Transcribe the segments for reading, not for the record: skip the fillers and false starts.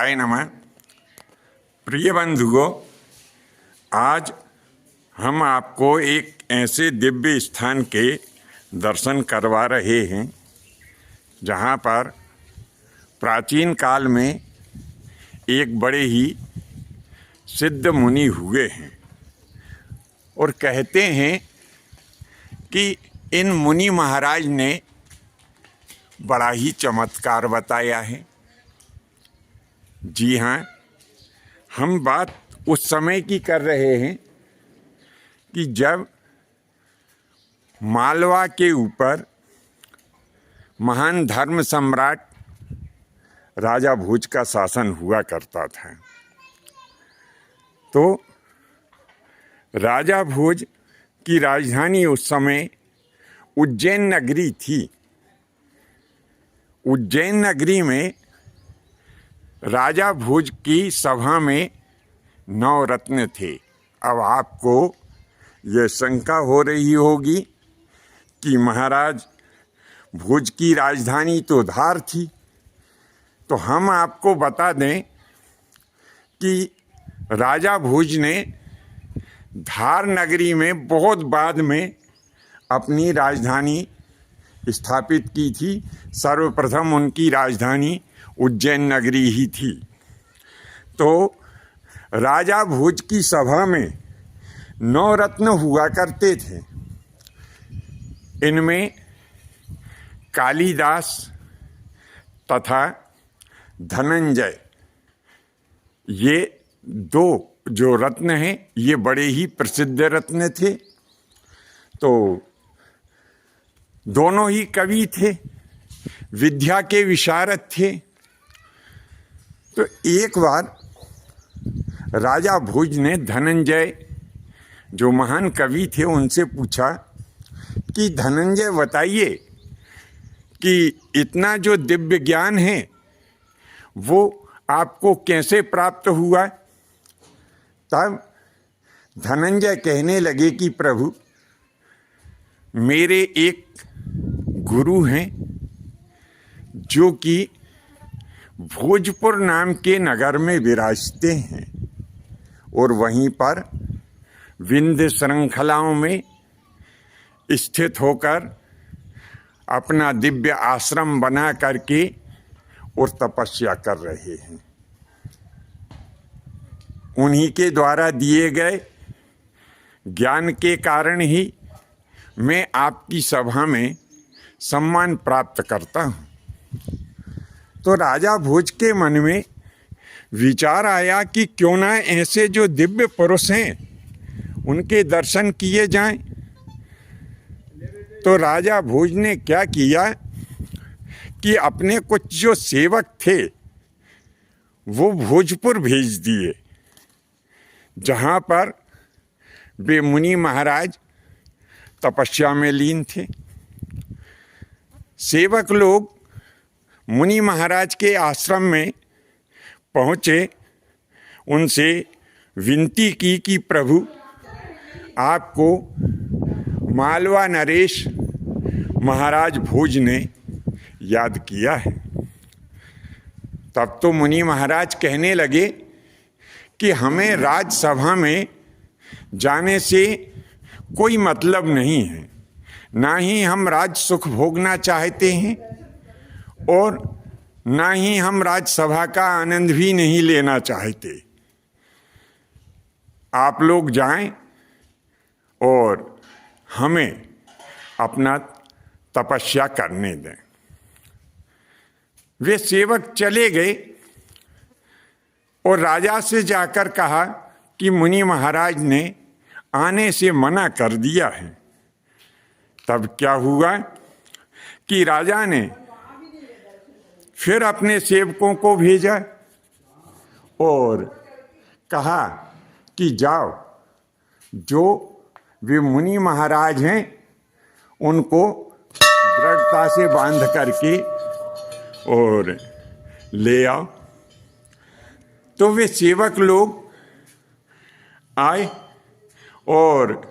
शिवाय नमः। प्रिय बंधुओं, आज हम आपको एक ऐसे दिव्य स्थान के दर्शन करवा रहे हैं जहाँ पर प्राचीन काल में एक बड़े ही सिद्ध मुनि हुए हैं और कहते हैं कि इन मुनि महाराज ने बड़ा ही चमत्कार बताया है। जी हाँ, हम बात उस समय की कर रहे हैं कि जब मालवा के ऊपर महान धर्म सम्राट राजा भोज का शासन हुआ करता था। तो राजा भोज की राजधानी उस समय उज्जैन नगरी थी। उज्जैन नगरी में राजा भोज की सभा में 9 रत्न थे। अब आपको यह शंका हो रही होगी कि महाराज भोज की राजधानी तो धार थी, तो हम आपको बता दें कि राजा भोज ने धार नगरी में बहुत बाद में अपनी राजधानी स्थापित की थी। सर्वप्रथम उनकी राजधानी उज्जैन नगरी ही थी। तो राजा भोज की सभा में 9 रत्न हुआ करते थे। इनमें कालिदास तथा धनंजय, ये 2 जो रत्न हैं ये बड़े ही प्रसिद्ध रत्न थे। तो दोनों ही कवि थे, विद्या के विशारद थे। तो एक बार राजा भोज ने धनंजय जो महान कवि थे उनसे पूछा कि धनंजय बताइए कि इतना जो दिव्य ज्ञान है वो आपको कैसे प्राप्त हुआ। तब धनंजय कहने लगे कि प्रभु, मेरे एक गुरु हैं जो कि भोजपुर नाम के नगर में विराजते हैं और वहीं पर विंध्य श्रृंखलाओं में स्थित होकर अपना दिव्य आश्रम बना करके और तपस्या कर रहे हैं। उन्हीं के द्वारा दिए गए ज्ञान के कारण ही मैं आपकी सभा में सम्मान प्राप्त करता हूँ। तो राजा भोज के मन में विचार आया कि क्यों ना ऐसे जो दिव्य पुरुष हैं उनके दर्शन किए जाएं। तो राजा भोज ने क्या किया कि अपने कुछ जो सेवक थे वो भोजपुर भेज दिए, जहाँ पर वे मुनि महाराज तपस्या में लीन थे। सेवक लोग मुनि महाराज के आश्रम में पहुँचे, उनसे विनती की कि प्रभु, आपको मालवा नरेश महाराज भोज ने याद किया है। तब तो मुनि महाराज कहने लगे कि हमें राजसभा में जाने से कोई मतलब नहीं है, ना ही हम राज सुख भोगना चाहते हैं और ना ही हम राजसभा का आनंद भी नहीं लेना चाहते। आप लोग जाएं और हमें अपना तपस्या करने दें। वे सेवक चले गए और राजा से जाकर कहा कि मुनि महाराज ने आने से मना कर दिया है। तब क्या हुआ कि राजा ने फिर अपने सेवकों को भेजा और कहा कि जाओ, जो वे मुनि महाराज हैं उनको दृढ़ता से बांध करके और ले आओ। तो वे सेवक लोग आए और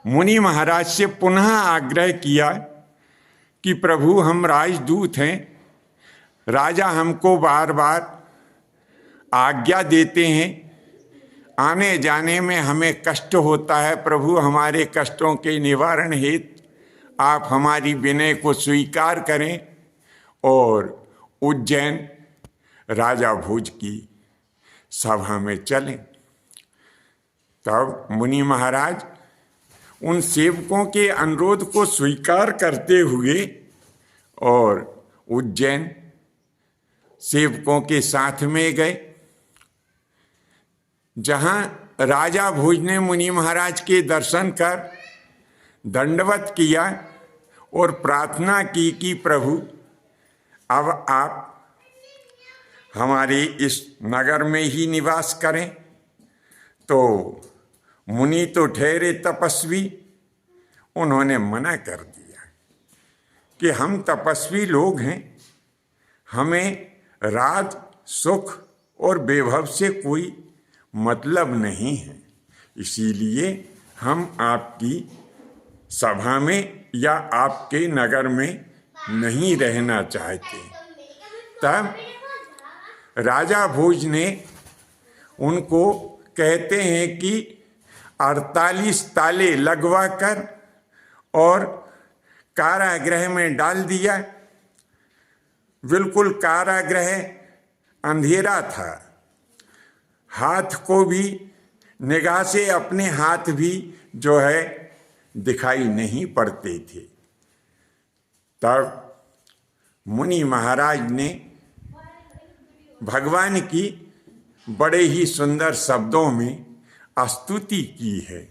मुनि महाराज से पुनः आग्रह किया कि प्रभु, हम राजदूत हैं, राजा हमको बार बार आज्ञा देते हैं, आने जाने में हमें कष्ट होता है, प्रभु हमारे कष्टों के निवारण हेतु आप हमारी विनय को स्वीकार करें और उज्जैन राजा भोज की सभा में चलें। तब मुनि महाराज उन सेवकों के अनुरोध को स्वीकार करते हुए और उज्जैन सेवकों के साथ में गए। जहां राजा भोज ने मुनि महाराज के दर्शन कर दंडवत किया और प्रार्थना की कि प्रभु अब आप हमारे इस नगर में ही निवास करें। तो मुनि तो ठहरे तपस्वी, उन्होंने मना कर दिया कि हम तपस्वी लोग हैं, हमें राज सुख और वैभव से कोई मतलब नहीं है, इसीलिए हम आपकी सभा में या आपके नगर में नहीं रहना चाहते। तब राजा भोज ने उनको कहते हैं कि 48 ताले लगवा कर और कारागृह में डाल दिया। बिल्कुल कारागृह अंधेरा था, हाथ को भी निगाह से अपने हाथ भी जो है दिखाई नहीं पड़ते थे। तब मुनि महाराज ने भगवान की बड़े ही सुंदर शब्दों में स्तुति की है।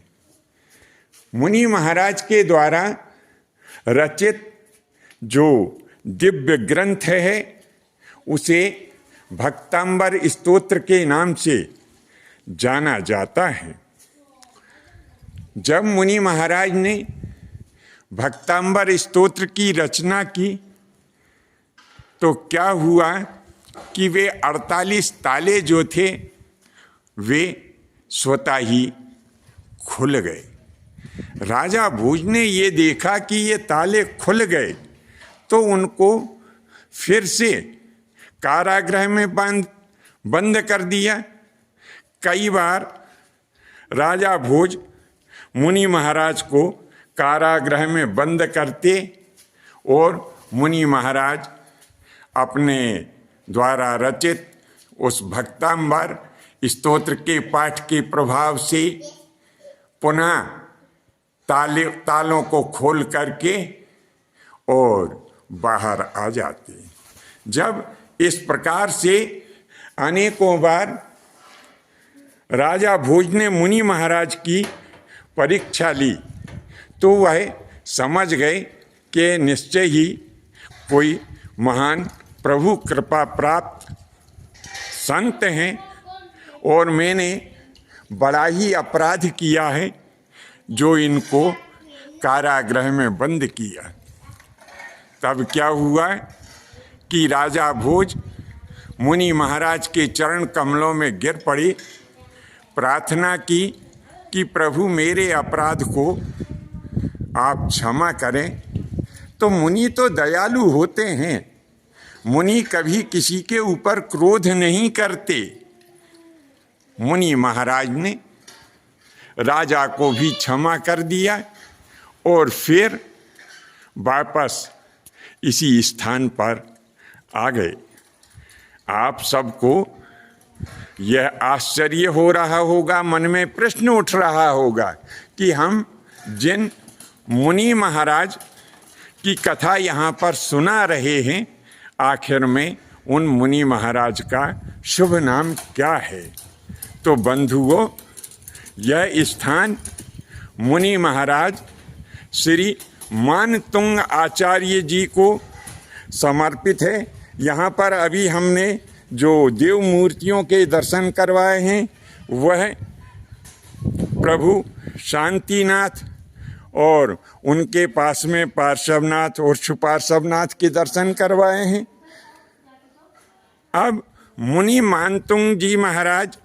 मुनि महाराज के द्वारा रचित जो दिव्य ग्रंथ है उसे भक्तांबर स्तोत्र के नाम से जाना जाता है। जब मुनि महाराज ने भक्तांबर स्तोत्र की रचना की तो क्या हुआ कि वे 48 ताले जो थे वे स्वतः ही खुल गए। राजा भोज ने ये देखा कि ये ताले खुल गए तो उनको फिर से कारागृह में बंद कर दिया। कई बार राजा भोज मुनि महाराज को कारागृह में बंद करते और मुनि महाराज अपने द्वारा रचित उस भक्तांबर स्तोत्र के पाठ के प्रभाव से पुनः तालों को खोल करके और बाहर आ जाते। जब इस प्रकार से अनेकों बार राजा भोज ने मुनि महाराज की परीक्षा ली तो वह समझ गए कि निश्चय ही कोई महान प्रभु कृपा प्राप्त संत हैं और मैंने बड़ा ही अपराध किया है जो इनको कारागृह में बंद किया। तब क्या हुआ कि राजा भोज मुनि महाराज के चरण कमलों में गिर पड़े, प्रार्थना की कि प्रभु मेरे अपराध को आप क्षमा करें। तो मुनि तो दयालु होते हैं, मुनि कभी किसी के ऊपर क्रोध नहीं करते। मुनि महाराज ने राजा को भी क्षमा कर दिया और फिर वापस इसी स्थान पर आ गए। आप सबको यह आश्चर्य हो रहा होगा, मन में प्रश्न उठ रहा होगा कि हम जिन मुनि महाराज की कथा यहाँ पर सुना रहे हैं, आखिर में उन मुनि महाराज का शुभ नाम क्या है। तो बंधुओं, यह स्थान मुनि महाराज श्री मानतुंग आचार्य जी को समर्पित है। यहाँ पर अभी हमने जो देव मूर्तियों के दर्शन करवाए हैं वह प्रभु शांतिनाथ और उनके पास में पार्श्वनाथ और सुपार्श्वनाथ के दर्शन करवाए हैं। अब मुनि मानतुंग जी महाराज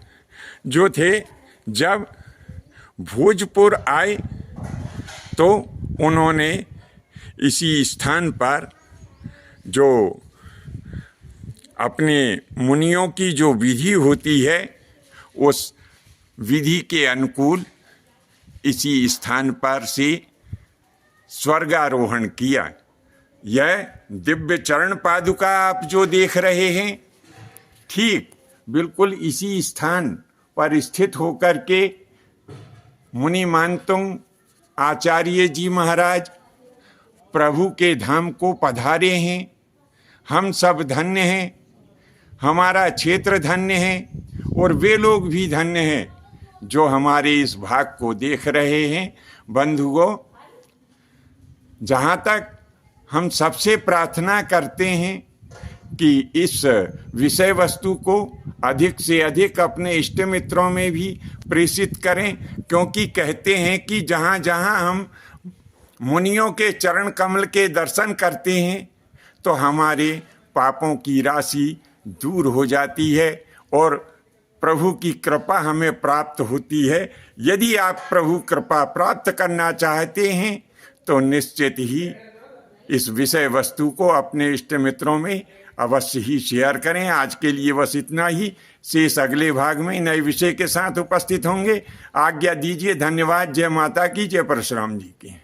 जो थे जब भोजपुर आए तो उन्होंने इसी स्थान पर जो अपने मुनियों की जो विधि होती है उस विधि के अनुकूल इसी स्थान पर से स्वर्गारोहण किया। यह दिव्य चरण पादुका आप जो देख रहे हैं, ठीक बिल्कुल इसी स्थान पर स्थित होकर के मुनि मानतुंग आचार्य जी महाराज प्रभु के धाम को पधारे हैं। हम सब धन्य हैं, हमारा क्षेत्र धन्य है और वे लोग भी धन्य हैं जो हमारे इस भाग को देख रहे हैं। बंधुओं, जहाँ तक हम सबसे प्रार्थना करते हैं कि इस विषय वस्तु को अधिक से अधिक अपने इष्ट मित्रों में भी प्रेषित करें, क्योंकि कहते हैं कि जहाँ जहाँ हम मुनियों के चरण कमल के दर्शन करते हैं तो हमारे पापों की राशि दूर हो जाती है और प्रभु की कृपा हमें प्राप्त होती है। यदि आप प्रभु कृपा प्राप्त करना चाहते हैं तो निश्चित ही इस विषय वस्तु को अपने इष्ट मित्रों में अवश्य ही शेयर करें। आज के लिए बस इतना ही। शेष अगले भाग में नए विषय के साथ उपस्थित होंगे। आज्ञा दीजिए। धन्यवाद। जय माता की, जय परशुराम जी की।